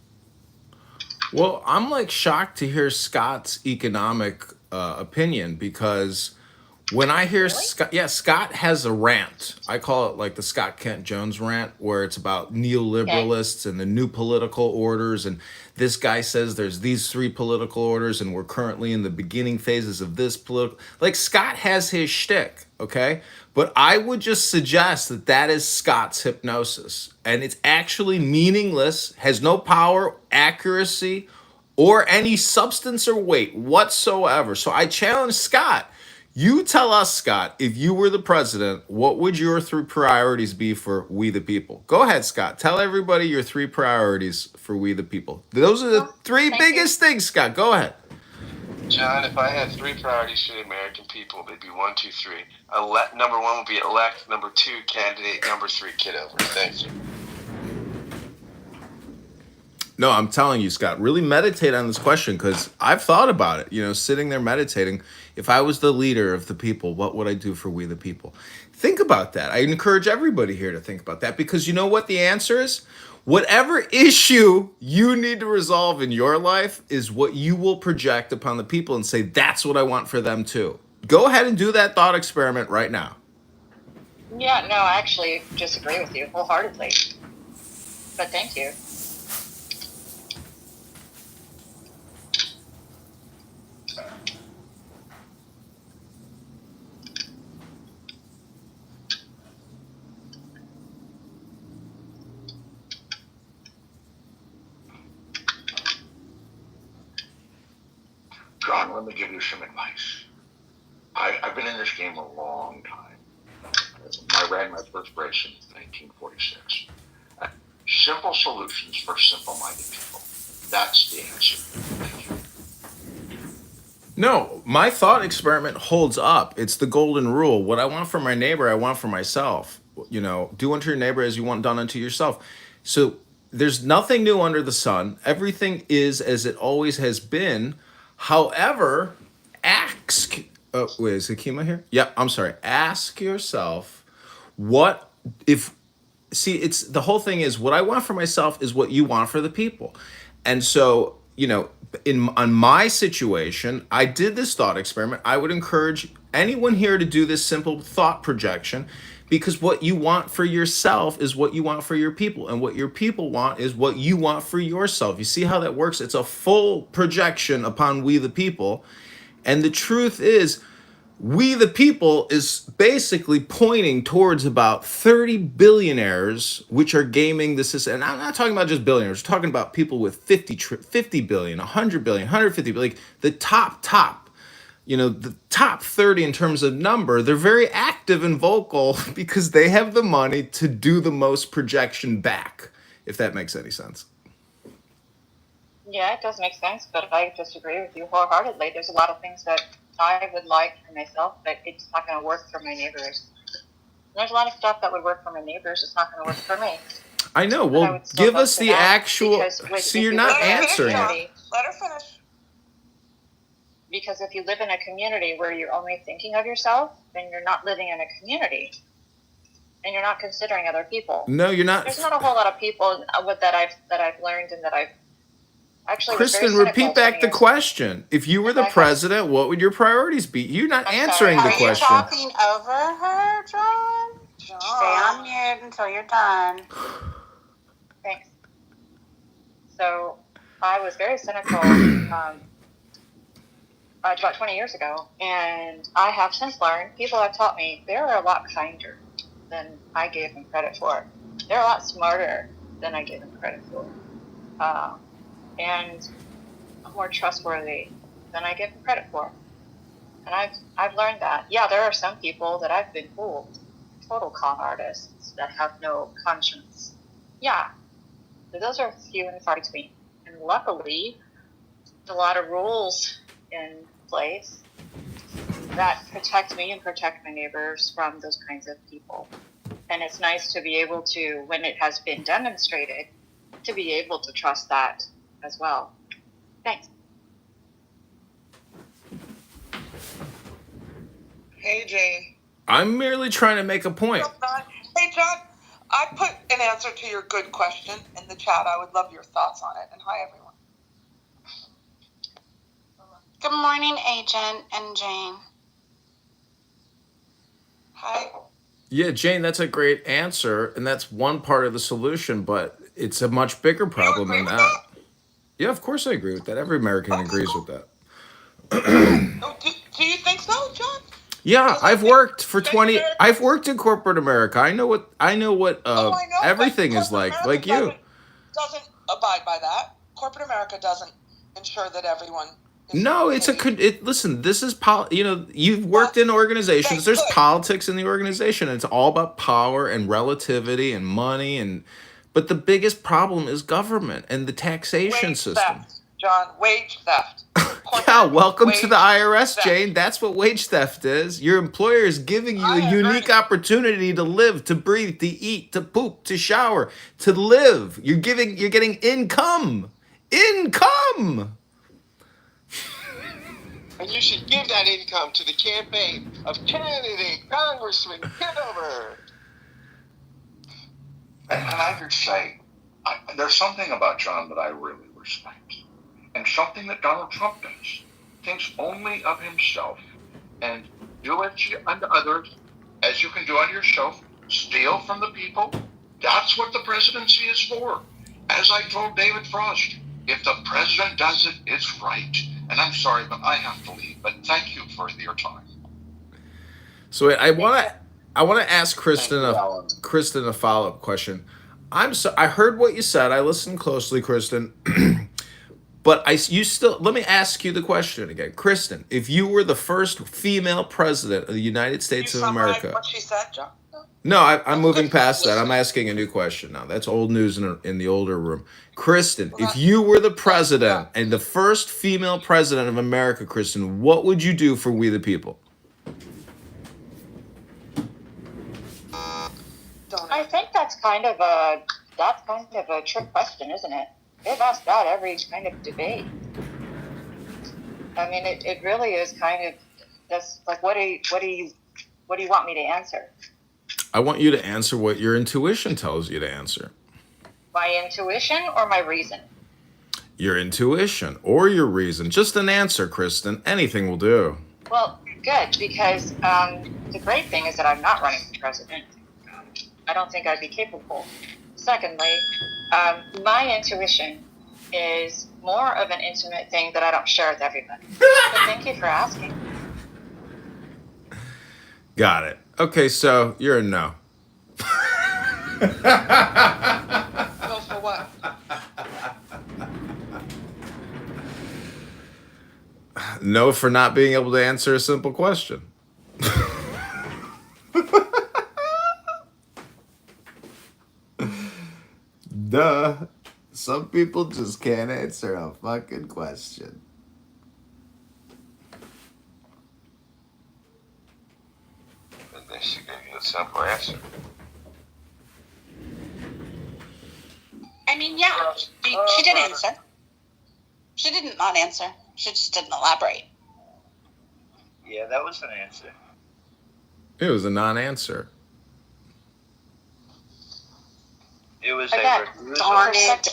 Well, I'm like shocked to hear Scott's economic opinion, because when I hear Scott, Scott has a rant. I call it like the Scott Kent Jones rant, where it's about neoliberalists and the new political orders. And this guy says there's these three political orders, and we're currently in the beginning phases of this political. Like, Scott has his shtick, okay? But I would just suggest that that is Scott's hypnosis, and it's actually meaningless, has no power, accuracy, or any substance or weight whatsoever. So I challenge Scott. You tell us, Scott, if you were the president, what would your three priorities be for we the people? Go ahead, Scott. Tell everybody your three priorities for we the people. Those are the three biggest things, Scott. Go ahead. John, if I had three priorities for the American people, they'd be 1, 2, 3. Number 1 would be elect. Number 2, candidate. Number 3, Kitover. Thank you. No, I'm telling you, Scott, really meditate on this question, because I've thought about it, sitting there meditating. If I was the leader of the people, what would I do for we the people? Think about that. I encourage everybody here to think about that, because you know what the answer is? Whatever issue you need to resolve in your life is what you will project upon the people and say, that's what I want for them too. Go ahead and do that thought experiment right now. Yeah, no, I actually disagree with you wholeheartedly. But thank you. John, let me give you some advice. I've been in this game a long time. I ran my first race in 1946. Simple solutions for simple-minded people. That's the answer. Thank you. No, my thought experiment holds up. It's the golden rule. What I want for my neighbor, I want for myself. Do unto your neighbor as you want done unto yourself. So there's nothing new under the sun. Everything is as it always has been. However, ask. Wait, is Akima here? Yeah, I'm sorry. Ask yourself, what if? See, it's the whole thing is what I want for myself is what you want for the people, and so on my situation, I did this thought experiment. I would encourage anyone here to do this simple thought projection, because what you want for yourself is what you want for your people, and what your people want is what you want for yourself. You see how that works? It's a full projection upon we the people, and the truth is, we the people is basically pointing towards about 30 billionaires, which are gaming the system. And I'm not talking about just billionaires. We're talking about people with 50 billion, 100 billion, 150 billion, like the top, the top 30 in terms of number. They're very active and vocal because they have the money to do the most projection back, if that makes any sense. Yeah, it does make sense, but I disagree with you wholeheartedly. There's a lot of things that I would like for myself, but it's not going to work for my neighbors. There's a lot of stuff that would work for my neighbors. It's not going to work for me. I know. Well, give us the actual. See, you're not answering it. Let her finish. Because if you live in a community where you're only thinking of yourself, then you're not living in a community, and you're not considering other people. No, you're not. There's not a whole lot of people that I've learned and that actually was very Kristen, cynical repeat back 20 the years. question. If you were the president, what would your priorities be? You're not I'm answering sorry. the Are you question. talking over her, John? Stay on mute until you're done. Thanks. So I was very cynical about 20 years ago, and I have since learned, people have taught me they're a lot kinder than I gave them credit for. They're a lot smarter than I gave them credit for. And more trustworthy than I give them credit for. And I've learned that. Yeah, there are some people that I've been fooled. Total con artists that have no conscience. Yeah. But those are few and far between. And luckily, there's a lot of rules in place that protect me and protect my neighbors from those kinds of people. And it's nice to be able to, when it has been demonstrated, to be able to trust that as well. Thanks. Hey, Jane. I'm merely trying to make a point. Hey, John, I put an answer to your good question in the chat. I would love your thoughts on it. And hi, everyone. Good morning, Agent and Jane. Hi. Yeah, Jane, that's a great answer, and that's one part of the solution, but it's a much bigger problem than that. Yeah, of course I agree with that. Every American agrees with that. Do you think so, John? Yeah, I've worked for 20. I've worked in corporate America. I know what everything is like you. Doesn't abide by that. Corporate America doesn't ensure that everyone. No, listen, this is you've worked in organizations. There's politics in the organization. It's all about power and relativity and money but the biggest problem is government and the taxation system. Theft, John, wage theft. Yeah, welcome to the IRS, theft. Jane. That's what wage theft is. Your employer is giving you a unique opportunity to live, to breathe, to eat, to poop, to shower, to live. You're getting income. Income. And you should give that income to the campaign of candidate Congressman Kitover. And I could say, there's something about John that I really respect. And something that Donald Trump does. Thinks only of himself. And do it unto others as you can do unto yourself. Steal from the people. That's what the presidency is for. As I told David Frost, if the president does it, it's right. And I'm sorry, but I have to leave. But thank you for your time. So I want to ask Kristen a follow-up question. I heard what you said. I listened closely, Kristen. But let me ask you the question again. Kristen, if you were the first female president of the United States of America. What she said, John? No, I'm moving past that. I'm asking a new question now. That's old news in the older room. Kristen, if you were the president and the first female president of America, Kristen, what would you do for we the people? I think that's kind of a trick question, isn't it? They've asked that every kind of debate. I mean, it really is kind of that's like what do you want me to answer? I want you to answer what your intuition tells you to answer. My intuition or my reason? Your intuition or your reason. Just an answer, Kristen. Anything will do. Well, good, because the great thing is that I'm not running for president. I don't think I'd be capable. Secondly, my intuition is more of an intimate thing that I don't share with everybody. So thank you for asking. Got it. Okay, so you're a no. No for what? No for not being able to answer a simple question. Duh. Some people just can't answer a fucking question. They should give you a simple answer. I mean, yeah, she did answer. She didn't not answer. She just didn't elaborate. Yeah, that was an answer. It was a non-answer. It was Again, a refusal. darn it.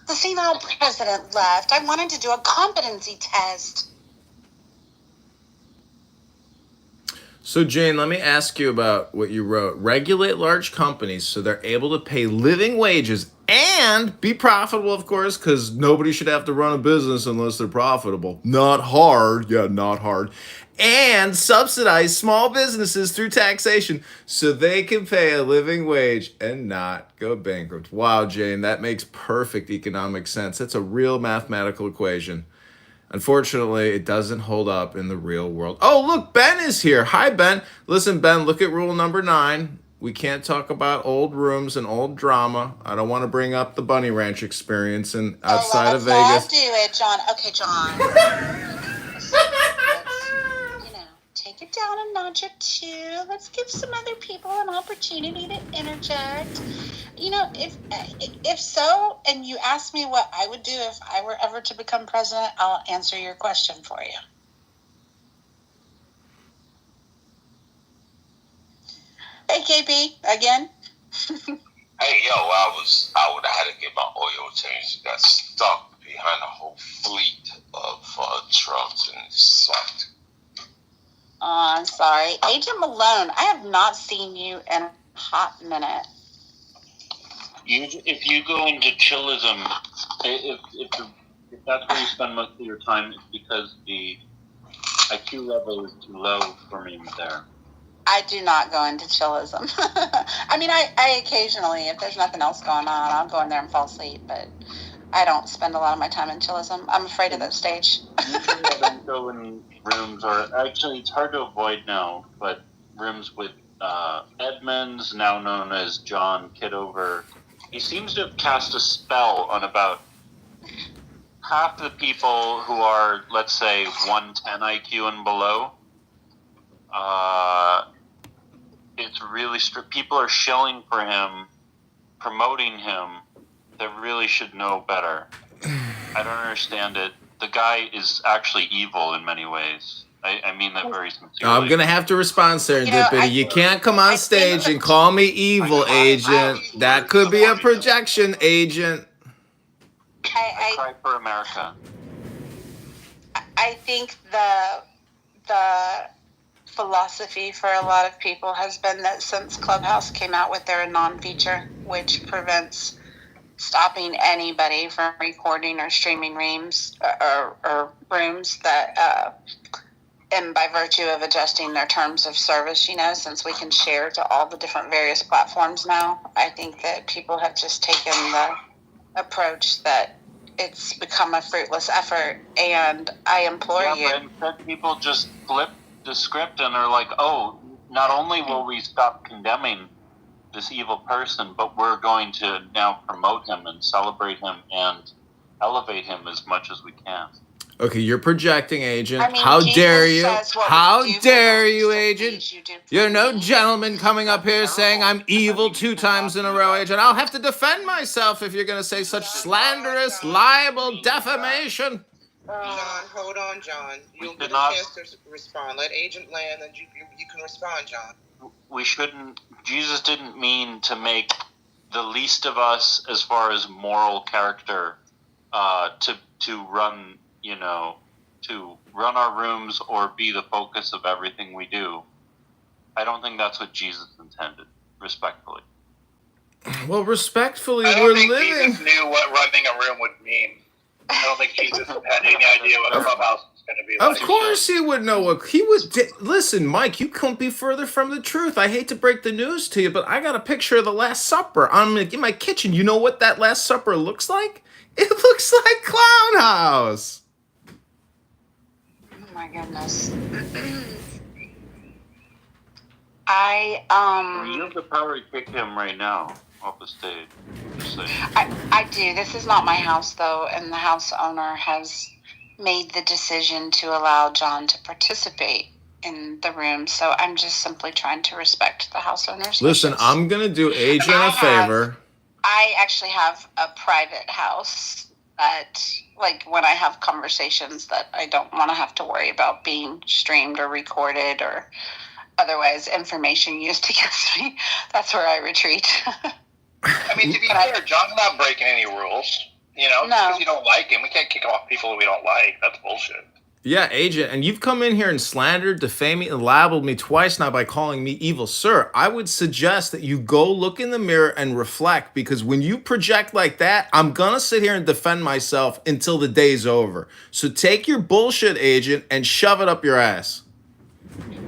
The female president left. I wanted to do a competency test. So, Jane, let me ask you about what you wrote. Regulate large companies so they're able to pay living wages and be profitable, of course, because nobody should have to run a business unless they're profitable. Not hard. Yeah, not hard. And subsidize small businesses through taxation so they can pay a living wage and not go bankrupt. Wow, Jane, that makes perfect economic sense. That's a real mathematical equation. Unfortunately, it doesn't hold up in the real world. Oh, look, Ben is here. Hi, Ben. Listen, Ben, look at rule number 9. We can't talk about old rooms and old drama. I don't want to bring up the Bunny Ranch experience and outside of Vegas. Let's not do it, John. Okay, John. Let's, take it down a notch or two. Let's give some other people an opportunity to interject. If so, and you ask me what I would do if I were ever to become president, I'll answer your question for you. Hey, KP, again. Hey, yo, I would have had to get my oil changed. Got stuck behind a whole fleet of trucks and sucked. Oh, I'm sorry. Agent Malone, I have not seen you in a hot minute. If you go into chillism, if that's where you spend most of your time, it's because the IQ level is too low for me there. I do not go into chillism. I mean, I occasionally, if there's nothing else going on, I'll go in there and fall asleep, but I don't spend a lot of my time in chillism. I'm afraid of that stage. Usually I don't go in rooms, or actually it's hard to avoid now, but rooms with Edmonds, now known as John Kitover. He seems to have cast a spell on about half the people who are, let's say, 110 IQ and below. It's really people are shilling for him, promoting him. That really should know better. I don't understand it. The guy is actually evil in many ways. I mean that very sincerely. I'm going to have to respond, Serendipity. You can't come on stage and call me evil, Agent. That could be a projection, Agent. I cry for America. I think the philosophy for a lot of people has been that since Clubhouse came out with their Anon feature, which prevents stopping anybody from recording or streaming rooms or rooms that, and by virtue of adjusting their terms of service, since we can share to all the different various platforms now, I think that people have just taken the approach that it's become a fruitless effort, and I implore you. But instead people just flip the script and are like, oh, not only will we stop condemning this evil person, but we're going to now promote him and celebrate him and elevate him as much as we can. Okay, you're projecting, Agent. How dare you? How dare you, Agent? You're no gentleman coming up here saying I'm evil 2 times in a row, Agent. I'll have to defend myself if you're going to say such slanderous, liable defamation. John, hold on, John. You'll get a chance to respond. Let Agent land, and you can respond, John. We shouldn't. Jesus didn't mean to make the least of us, as far as moral character, to run, to run our rooms or be the focus of everything we do. I don't think that's what Jesus intended. Respectfully. Well, respectfully, I don't we're think living. Jesus knew what running a room would mean. I don't think Jesus had any idea what a clubhouse was going to be like. Of course he would know what he would. Listen, Mike, you couldn't be further from the truth. I hate to break the news to you, but I got a picture of the Last Supper in my kitchen. You know what that Last Supper looks like? It looks like Clown House. Oh my goodness. You have the power to kick him right now off the stage. I do. This is not my house, though, and the house owner has made the decision to allow John to participate in the room, so I'm just simply trying to respect the house owner's Listen, wishes. I'm going to do Agent a favor. I actually have a private house that, when I have conversations that I don't want to have to worry about being streamed or recorded or otherwise information used against me, that's where I retreat. I mean, to be fair, John's not breaking any rules. You know, just because you don't like him, we can't kick off people we don't like. That's bullshit. Yeah, agent, and you've come in here and slandered, defamed, and labeled me twice now by calling me evil. Sir, I would suggest that you go look in the mirror and reflect, because when you project like that, I'm gonna sit here and defend myself until the day's over. So take your bullshit, agent, and shove it up your ass.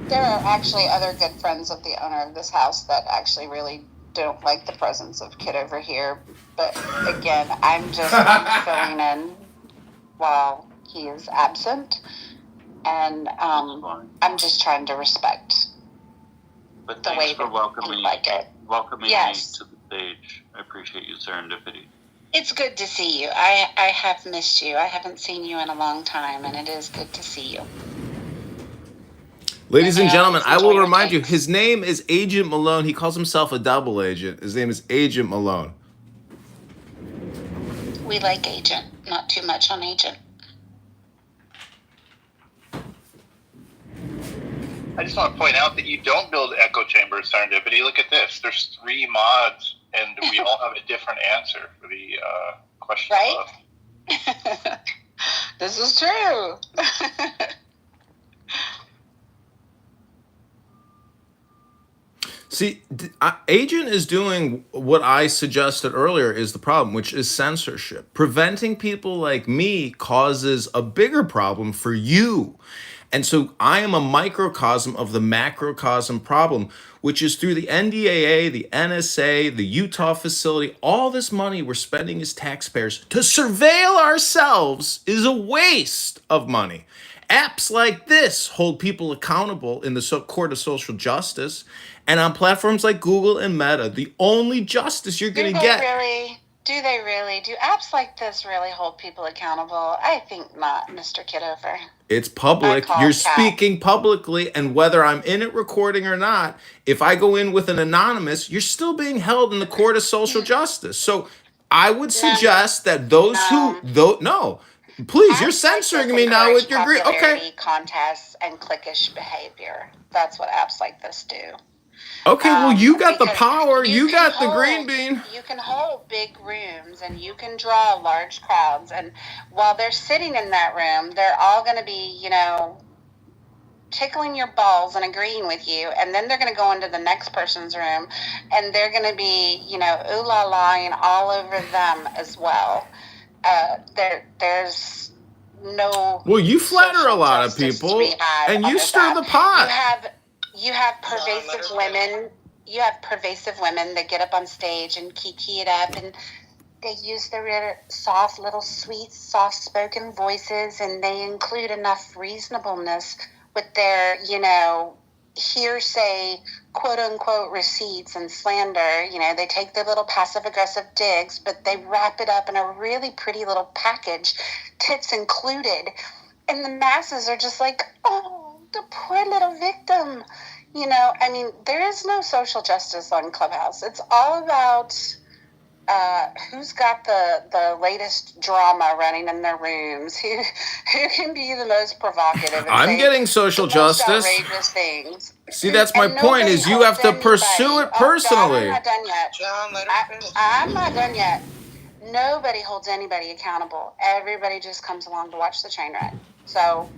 There are actually other good friends of the owner of this house that actually really don't like the presence of Kitover here. But again, I'm filling in while he is absent, and I'm just trying to respect but the way for welcoming, like it. Welcoming Yes. me to the stage. I appreciate you, Serendipity. It's good to see you. I have missed you. I haven't seen you in a long time, and it is good to see you. Ladies and gentlemen, I will remind you, his name is Agent Malone. He calls himself a double agent. His name is Agent Malone. We like Agent, not too much on Agent. I just want to point out that you don't build echo chambers, Serendipity. Look at this. There's 3 mods, and we all have a different answer for the question. Right? This is true. See, Agent is doing what I suggested earlier is the problem, which is censorship. Preventing people like me causes a bigger problem for you. And so I am a microcosm of the macrocosm problem, which is through the NDAA, the NSA, the Utah facility. All this money we're spending as taxpayers to surveil ourselves is a waste of money. Apps like this hold people accountable in the court of social justice. And on platforms like Google and Meta, the only justice you're going to get. Do they really? Do apps like this really hold people accountable? I think not, Mr. Kitover. It's public. You're speaking publicly, and whether I'm in it recording or not, if I go in with an anonymous, you're still being held in the court of social justice. So I would suggest that those please, you're censoring me now with your green. Okay. Contests and cliquish behavior. That's what apps like this do. Okay, well, you got the power. You got the green bean. You can hold big rooms and you can draw large crowds. And while they're sitting in that room, they're all going to be, tickling your balls and agreeing with you. And then they're going to go into the next person's room and they're going to be, ooh la la-ing all over them as well. There's no. Well, you flatter a lot of people and you stir the pot. You have pervasive women. You have pervasive women that get up on stage and kiki it up, and they use their soft, little, sweet, soft-spoken voices, and they include enough reasonableness with their, hearsay, quote-unquote, receipts and slander. They take their little passive-aggressive digs, but they wrap it up in a really pretty little package, tits included, and the masses are just like, oh, the poor little victim. There is no social justice on Clubhouse. It's all about who's got the latest drama running in their rooms, who can be the most provocative. I'm getting social justice. Outrageous things. See, that's my point, is you have to pursue it personally. I'm not done yet. John, let her finish. I'm not done yet. Nobody holds anybody accountable. Everybody just comes along to watch the train wreck. So,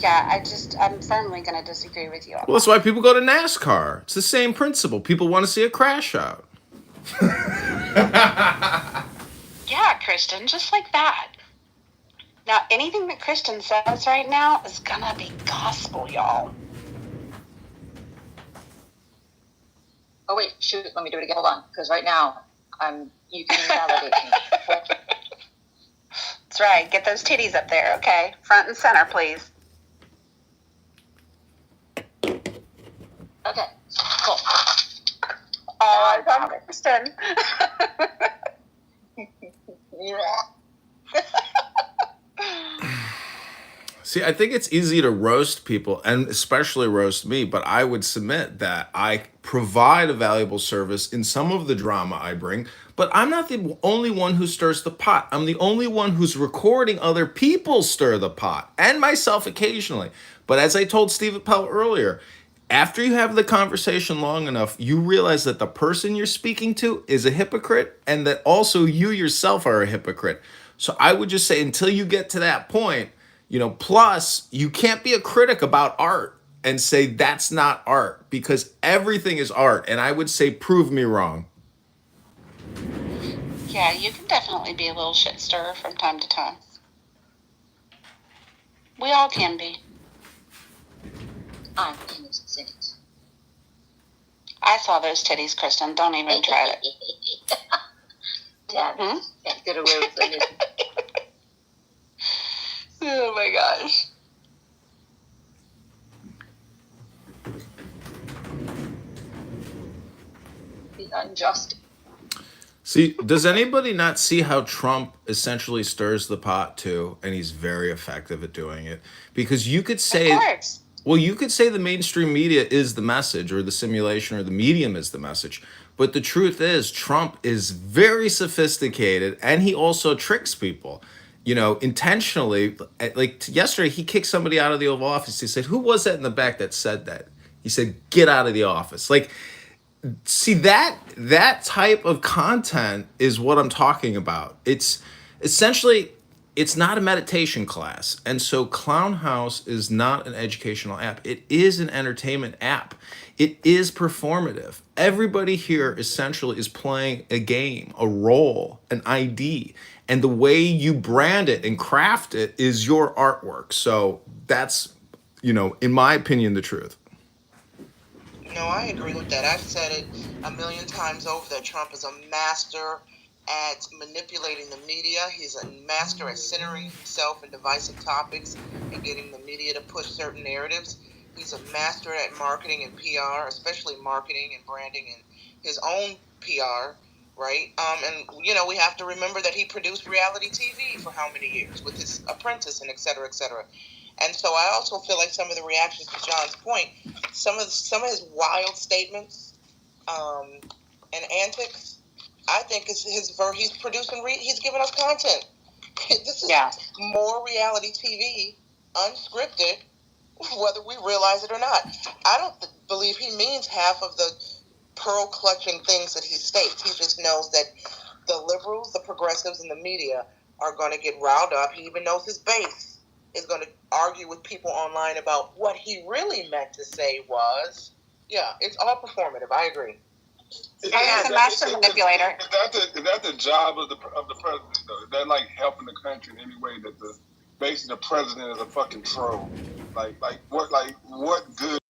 yeah, I'm firmly going to disagree with you on Well, that's why people go to NASCAR. It's the same principle. People want to see a crash out. Yeah, Kristen, just like that. Now, anything that Kristen says right now is going to be gospel, y'all. Oh, wait, shoot, let me do it again. Hold on, because right now, you can validate me. That's right. Get those titties up there, okay? Front and center, please. Okay, cool. Oh, I'm Kristen. See, I think it's easy to roast people, and especially roast me, but I would submit that I provide a valuable service in some of the drama I bring, but I'm not the only one who stirs the pot. I'm the only one who's recording other people stir the pot, and myself occasionally. But as I told Steve Appel earlier, after you have the conversation long enough, you realize that the person you're speaking to is a hypocrite and that also you yourself are a hypocrite. So I would just say until you get to that point, plus you can't be a critic about art and say that's not art because everything is art. And I would say, prove me wrong. Yeah, you can definitely be a little shit stirrer from time to time. We all can be. I'm innocent. I saw those titties, Kristen. Don't even try it. Dad, can't get away with it. Oh my gosh. The unjust. See, does anybody not see how Trump essentially stirs the pot too? And he's very effective at doing it. Because you could say, well, you could say the mainstream media is the message or the simulation or the medium is the message. But the truth is Trump is very sophisticated and he also tricks people, intentionally. Like yesterday, he kicked somebody out of the Oval Office. He said, who was that in the back that said that? He said, get out of the office. Like, see, that type of content is what I'm talking about. It's essentially, it's not a meditation class. And so Clown House is not an educational app. It is an entertainment app. It is performative. Everybody here essentially is playing a game, a role, an ID. And the way you brand it and craft it is your artwork. So that's, in my opinion, the truth. No, I agree with that. I've said it a million times over that Trump is a master at manipulating the media. He's a master at centering himself in divisive topics and getting the media to push certain narratives. He's a master at marketing and PR, especially marketing and branding and his own PR, right? And we have to remember that he produced reality TV for how many years with his Apprentice and et cetera, et cetera. And so I also feel like some of the reactions to John's point, some of his wild statements and antics, I think is he's producing. He's giving us content. This is more reality TV, unscripted, whether we realize it or not. I don't believe he means half of the pearl clutching things that he states. He just knows that the liberals, the progressives, and the media are going to get riled up. He even knows his base is going to argue with people online about what he really meant to say was. Yeah, it's all performative. I agree. He's a master manipulator. Is that the job of the president, though? Is that like helping the country in any way that basically the president is a fucking troll? Like what good